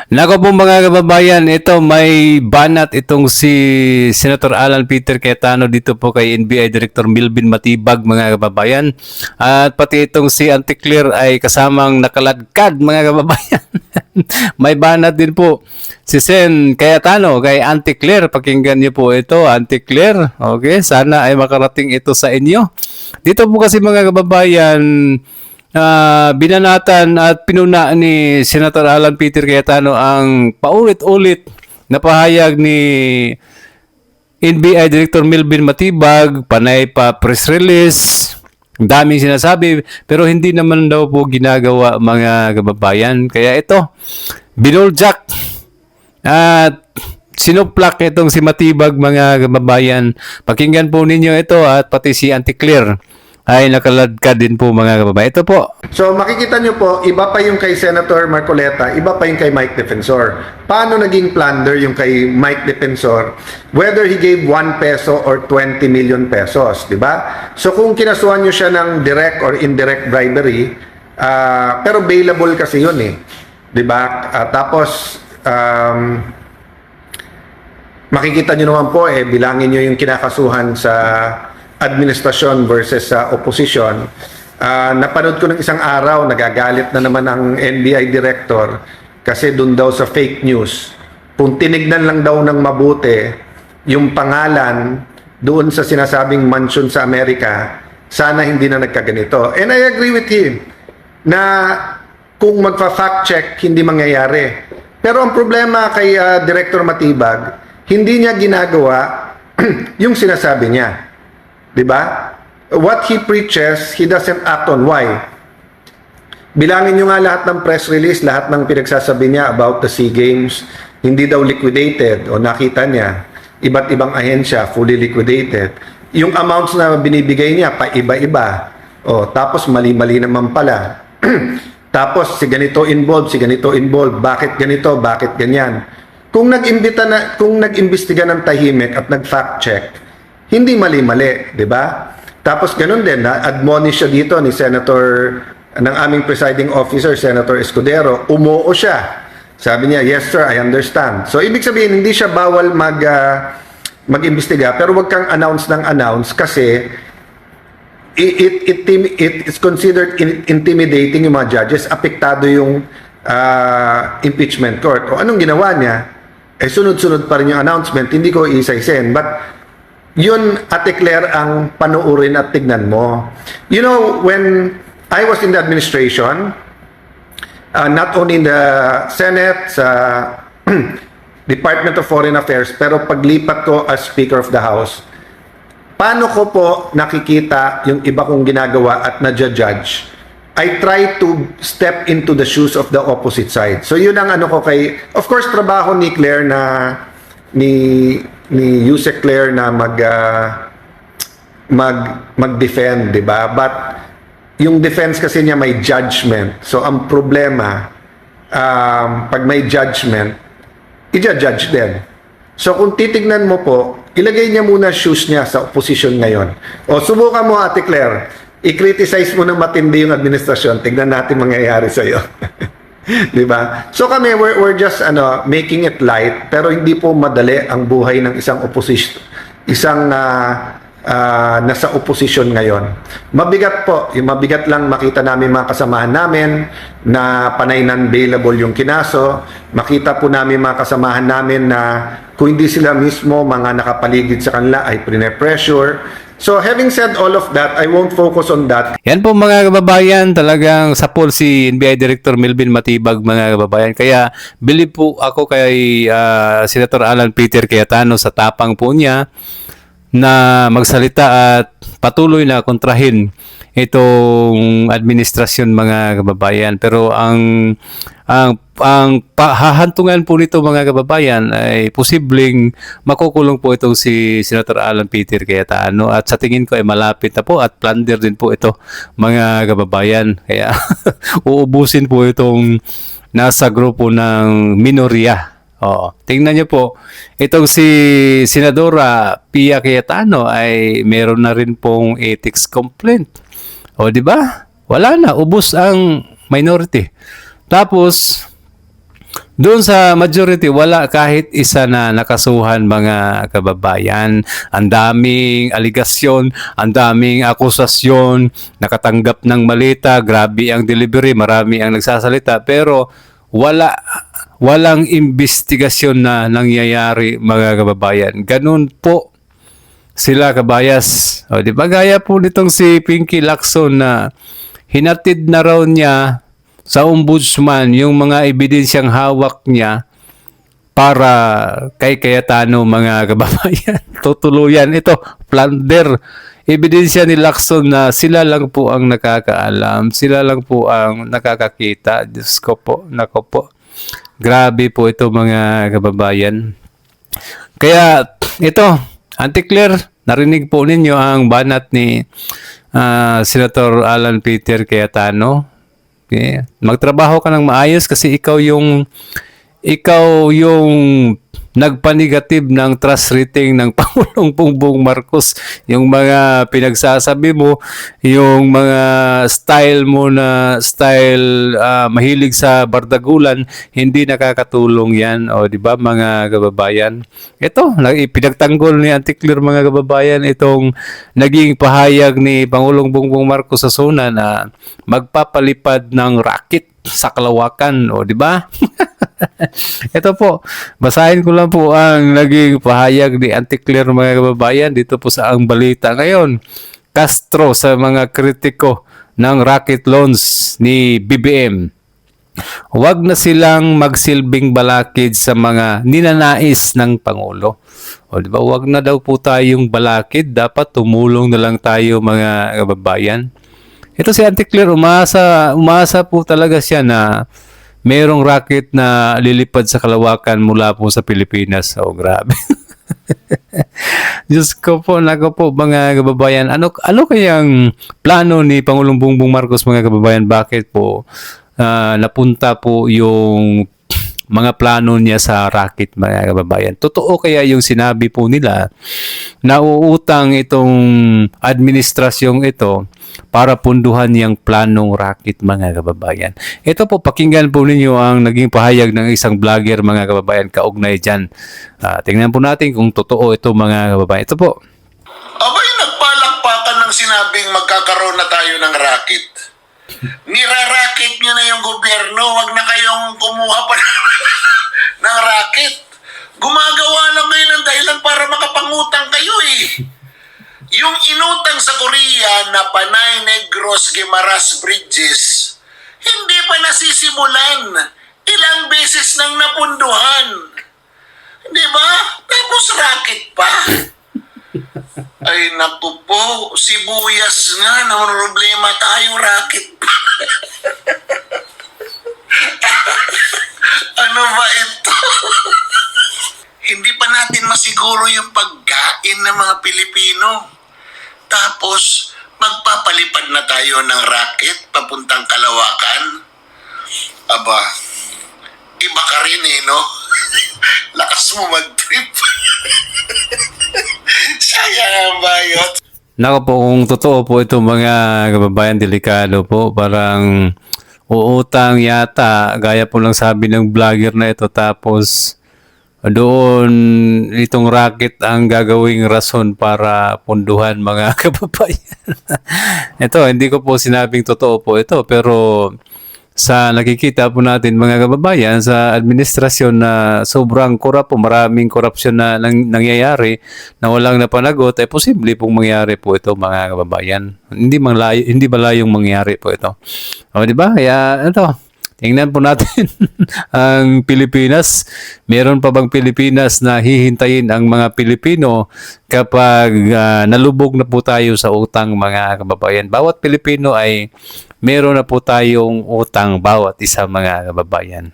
Nako po mga kababayan, ito may banat itong si Senator Alan Peter Cayetano dito po kay NBI Director Milvin Matibag mga kababayan. At pati itong si Auntie Claire ay kasamang nakaladkad mga kababayan. May banat din po si Sen Cayetano kay Auntie Claire. Pakinggan niyo po ito, Auntie Claire. Okay, sana ay makarating ito sa inyo. Dito po kasi mga kababayan, binanatan at pinuna ni Senator Alan Peter Cayetano ang paulit-ulit na pahayag ni NBI Director Milvin Matibag, panay pa press release, daming sinasabi, pero hindi naman daw po ginagawa mga kababayan. Kaya ito, binuljak at sinuplak itong si Matibag mga kababayan. Pakinggan po ninyo ito at pati si Auntie Claire ay nakaladkad din po mga kababayan. Ito po. So makikita nyo po, iba pa yung kay Senator Marcoleta, iba pa yung kay Mike Defensor. Paano naging plunder yung kay Mike Defensor? Whether he gave 1 peso or 20 million pesos, di ba? So kung kinasuhan nyo siya ng direct or indirect bribery, pero bailable kasi yun eh. Di ba? Tapos, makikita nyo naman po bilangin nyo yung kinakasuhan sa administrasyon versus sa opposition. Napanood ko ng isang araw, nagagalit na naman ang NBI director kasi dun daw sa fake news. Kung tinignan lang daw ng mabuti yung pangalan doon sa sinasabing mansion sa Amerika, sana hindi na nagkaganito. And I agree with him na kung magfa-fact check, hindi mangyayari. Pero ang problema kay Director Matibag, hindi niya ginagawa yung sinasabi niya. Diba? What he preaches, he doesn't act on. Why? Bilangin nyo nga lahat ng press release, lahat ng pinagsasabi niya about the SEA Games, hindi daw liquidated o nakita niya, iba't ibang ahensya, fully liquidated. Yung amounts na binibigay niya, pa iba-iba. O, tapos mali-mali naman pala. Tapos si ganito involved, bakit ganito, bakit ganyan. Kung nag-imbestiga ng tahimik at nag-fact check, hindi mali-mali, di ba? Tapos ganun din, na-admonish siya dito ni Senator, ng aming presiding officer, Senator Escudero, umuo siya. Sabi niya, yes sir, I understand. So ibig sabihin, hindi siya bawal mag-imbestiga, pero wag kang announce kasi it is considered intimidating yung mga judges, apektado yung impeachment court. O anong ginawa niya? Sunod-sunod pa rin yung announcement, hindi ko isa-isin, but yun, Ate Claire, ang panuurin at tignan mo. You know, when I was in the administration, not only in the Senate, sa Department of Foreign Affairs, pero paglipat ko as Speaker of the House, paano ko po nakikita yung iba kong ginagawa at na-judge? I try to step into the shoes of the opposite side. So yun ang ano ko kay, of course, trabaho ni Claire na ni Yusek Claire na mag-defend, di ba? But yung defense kasi niya may judgment. So ang problema, pag may judgment, i-judge din. So kung titignan mo po, ilagay niya muna shoes niya sa opposition ngayon. O subukan mo, Ate Claire, i-criticize mo ng matindi yung administrasyon, tignan natin mangyayari sa'yo. Diba? So kami, we're just making it light, pero hindi po madali ang buhay ng isang opposition, nasa opposition ngayon. Mabigat po, yung mabigat lang makita namin mga kasamahan namin na panay non-bailable yung kinaso, makita po namin mga kasamahan namin na kung hindi sila mismo mga nakapaligid sa kanila ay pressure. So having said all of that, I won't focus on that. Yan po mga kababayan, talagang sapol si NBI Director Milvin Matibag mga kababayan. Kaya believe po ako kay Senator Alan Peter Cayetano sa tapang po niya na magsalita at patuloy na kontrahin itong administrasyon mga kababayan. Pero ang hahantungan po nito mga kababayan ay posibleng makukulong po itong si Senator Alan Peter Cayetano at sa tingin ko ay malapit na po at plunder din po ito mga kababayan. Kaya uubusin po itong nasa grupo ng minorya. Tingnan niyo po, itong si Senadora Pia Cayetano ay meron na rin pong ethics complaint. Di ba? Wala na, ubos ang minority. Tapos Doon sa majority, wala kahit isa na nakasuhan mga kababayan. Ang daming aligasyon, ang daming akusasyon, nakatanggap ng malita, grabe ang delivery, marami ang nagsasalita, pero walang investigasyon na nangyayari mga kababayan. Ganun po sila kabayas. O, di ba gaya po nitong si Pinky Lacson na hinatid na raw niya sa ombudsman yung mga ebidensyang hawak niya para kay Cayetano mga kababayan. Tutuluyan ito, plunder. Ebidensya ni Lacson na sila lang po ang nakakaalam, sila lang po ang nakakakita. Diyos ko po, nako po. Grabe po ito mga kababayan. Kaya ito, Auntie Claire, narinig po ninyo ang banat ni Senator Alan Peter Cayetano. Okay. Magtrabaho ka ng maayos kasi ikaw yung nagpa-negative ng trust rating ng Pangulong Bongbong Marcos. Yung mga pinagsasabi mo, yung mga style mo na mahilig sa bardagulan, hindi nakakatulong yan. O di ba mga kababayan? Ito, pinagtanggol ni Auntie Claire mga kababayan itong naging pahayag ni Pangulong Bongbong Marcos sa SONA na magpapalipad ng racket sa Kalawakan. O di ba? Ito po, basahin ko lang po ang naging pahayag ni Auntie Claire mga kababayan dito po sa Ang Balita ngayon. Castro sa mga kritiko ng racket loans ni BBM. Huwag na silang magsilbing balakid sa mga ninanais ng Pangulo. O di ba, huwag na daw po tayong balakid, dapat tumulong na lang tayo mga kababayan. Ito si Auntie Claire, umasa po talaga siya na merong rocket na lilipad sa Kalawakan mula po sa Pilipinas. Oh, grabe. Diyos ko po, nako po mga kababayan. Ano kayang plano ni Pangulong Bongbong Marcos mga kababayan? Bakit po napunta po yung mga plano niya sa racket mga kababayan? Totoo kaya yung sinabi po nila na uutang itong administrasyong ito para punduhan yung planong racket mga kababayan? Ito po, pakinggan po ninyo ang naging pahayag ng isang vlogger mga kababayan kaugnay dyan. Tingnan po natin kung totoo ito mga kababayan. Ito po. Abay, nagpalakpakan ng sinabing magkakaroon na tayo ng racket. Nira-racket nyo na yung gobyerno, wag na kayong kumuha pa ng racket. Gumagawa lang kayo ng dahilan para makapangutang kayo eh. Yung inutang sa Korea na Panay Negros Guimaras Bridges, hindi pa nasisimulan. Ilang beses nang napunduhan. Di ba? Tapos racket pa. Ay naku po, sibuyas nga, naman problema tayo, racket pa. Ano ba ito? Hindi pa natin masiguro yung pagkain ng mga Pilipino. Tapos, magpapalipad na tayo ng racket papuntang Kalawakan. Aba, iba ka rin eh, no? Lakas mo mag-trip. Sayang ang bayot. Nako po, kung totoo po ito mga kababayan, delikado po. Parang uutang yata, gaya po lang sabi ng vlogger na ito, tapos doon itong racket ang gagawing rason para punduhan mga kababayan. Ito, hindi ko po sinabing totoo po ito, pero sa nakikita po natin mga kababayan sa administrasyon na sobrang korap po, maraming korupsyon na nangyayari na walang napanagot, ay posible pong mangyari po ito mga kababayan. Hindi malayong mangyari po ito. O di ba? Kaya ito, tingnan po natin ang Pilipinas. Meron pa bang Pilipinas na hihintayin ang mga Pilipino kapag nalubog na po tayo sa utang mga kababayan? Bawat Pilipino ay meron na po tayong utang bawat isa mga kababayan.